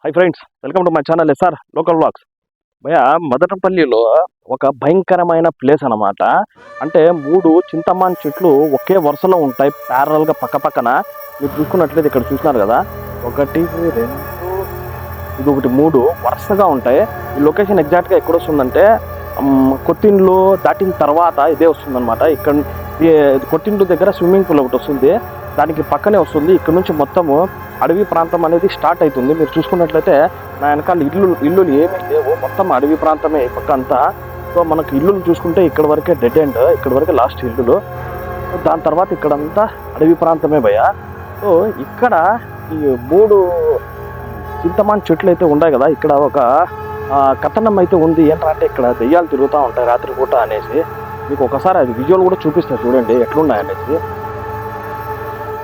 High friends, welcome to my channel SR local vlogs. భయ మదనపల్లిలో ఒక భయంకరమైన ప్లేస్ అన్నమాట. అంటే 3 చింతమాన్ చెట్లు ఒకే వరుసలో ఉంటాయి, ప్యారలల్గా పక్కపక్కన. మీరు చూసుకున్నట్లయితే ఇక్కడ చూసినారు కదా, 1 2 ఇది 1 3 వరుసగా ఉంటాయి. ఈ లొకేషన్ ఎగ్జాక్ట్గా ఎక్కడ వస్తుందంటే కొత్తిండ్లు దాటిన తర్వాత ఇదే వస్తుందన్నమాట. ఇక్కడ కొత్తిండ్లు దగ్గర స్విమ్మింగ్ పూల్ ఒకటి వస్తుంది, దానికి పక్కనే వస్తుంది. ఇక్కడ నుంచి మొత్తము అడవి ప్రాంతం అనేది స్టార్ట్ అవుతుంది. మీరు చూసుకున్నట్లయితే నా వెనకాల ఇల్లులు ఏమీ లేవు, మొత్తం అడవి ప్రాంతమే ఈ పక్క అంతా. సో మనకు ఇల్లులు చూసుకుంటే ఇక్కడ వరకే డెడ్ ఎండ్, ఇక్కడ వరకే లాస్ట్ ఇల్లులు. దాని తర్వాత ఇక్కడంతా అడవి ప్రాంతమే భయ. సో ఇక్కడ ఈ 3 చింతమాన్ చెట్లు అయితే ఉన్నాయి కదా, ఇక్కడ ఒక కథనం అయితే ఉంది. ఏంటంటే ఇక్కడ దెయ్యాలు తిరుగుతూ ఉంటాయి రాత్రిపూట అనేసి. మీకు ఒకసారి అది విజువల్ కూడా చూపిస్తారు, చూడండి ఎట్లున్నాయి అనేసి.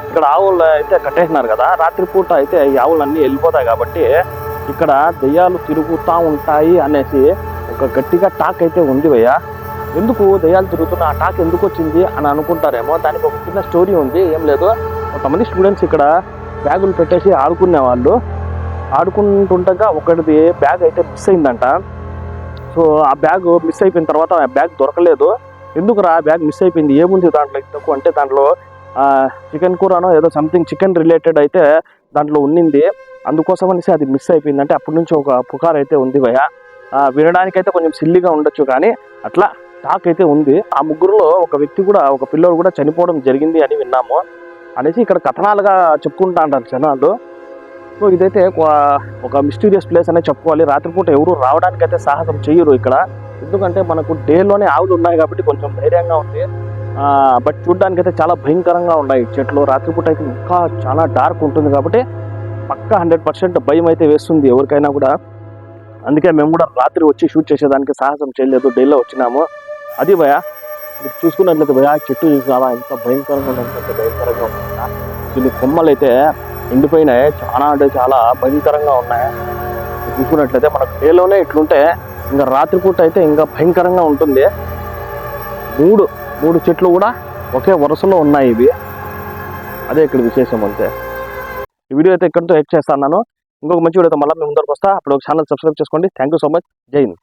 ఇక్కడ ఆవులు అయితే కట్టేసినారు కదా, రాత్రిపూట అయితే ఈ ఆవులన్నీ వెళ్ళిపోతాయి కాబట్టి ఇక్కడ దెయ్యాలు తిరుగుతూ ఉంటాయి అనేసి ఒక గట్టిగా టాక్ అయితే ఉంది భయ్య. ఎందుకు దెయ్యాలు తిరుగుతున్నా, ఆ టాక్ ఎందుకు వచ్చింది అని అనుకుంటారేమో. దానికి ఒక చిన్న స్టోరీ ఉంది. ఏం లేదు, కొంతమంది స్టూడెంట్స్ ఇక్కడ బ్యాగులు పెట్టేసి ఆడుకునే వాళ్ళు, ఆడుకుంటుండగా ఒకటిది బ్యాగ్ అయితే మిస్ అయిందంట. సో ఆ బ్యాగ్ మిస్ అయిపోయిన తర్వాత ఆ బ్యాగ్ దొరకలేదు. ఎందుకురా బ్యాగ్ మిస్ అయిపోయింది, ఏముంది దాంట్లో ఇంతకు అంటే దాంట్లో చికెన్ కూరనో ఏదో సంథింగ్ చికెన్ రిలేటెడ్ అయితే దాంట్లో ఉన్నింది, అందుకోసం అనేసి అది మిస్ అయిపోయింది. అంటే అప్పటి నుంచి ఒక పుకార్ అయితే ఉంది భయ. వినడానికైతే కొంచెం సిల్లీగా ఉండొచ్చు, కానీ అట్లా టాక్ అయితే ఉంది. ఆ ముగ్గురులో ఒక వ్యక్తి కూడా, ఒక పిల్లోడు కూడా చనిపోవడం జరిగింది అని విన్నాము అనేసి ఇక్కడ కథనాలుగా చెప్పుకుంటా అంటారు జనాలు. సో ఇదైతే ఒక మిస్టీరియస్ ప్లేస్ అనే చెప్పుకోవాలి. రాత్రిపూట ఎవరు రావడానికి అయితే సాహసం చెయ్యరు ఇక్కడ, ఎందుకంటే మనకు డేలోనే ఆవులు ఉన్నాయి కాబట్టి కొంచెం ధైర్యంగా ఉంది. బట్ చూడ్డానికి అయితే చాలా భయంకరంగా ఉన్నాయి చెట్లు. రాత్రిపూట అయితే ఇంకా చాలా డార్క్ ఉంటుంది కాబట్టి పక్కా 100% భయం అయితే వేస్తుంది ఎవరికైనా కూడా. అందుకే మేము కూడా రాత్రి వచ్చి షూట్ చేసేదానికి సాహసం చేయలేదు, డేలో వచ్చినాము. అది భయ. మీరు చూసుకున్నట్లయితే భయ చెట్టు చూసావా ఎంత భయంకరంగా ఉంటుంది, ఎంత భయంకరంగా ఉంటుందా. దీని కొమ్మలు అయితే ఎండిపోయినాయి, చాలా అంటే చాలా భయంకరంగా ఉన్నాయి. చూసుకున్నట్లయితే మనకు డేలోనే ఇట్లుంటే ఇంకా రాత్రిపూట అయితే ఇంకా భయంకరంగా ఉంటుంది. 3 చెట్లు కూడా ఒకే వరుసలో ఉన్నాయి ఇవి, అదే ఇక్కడ విశేషం. అంతే. ఈ వీడియో అయితే ఇక్కడితో హెల్ప్ చేస్తాను. ఇంకొక మంచి వీడియోతో మళ్ళీ మేము ముందరకు వస్తా. అప్పుడు ఒక ఛానల్ సబ్స్క్రైబ్ చేసుకోండి. Thank you so much. జై హింద్.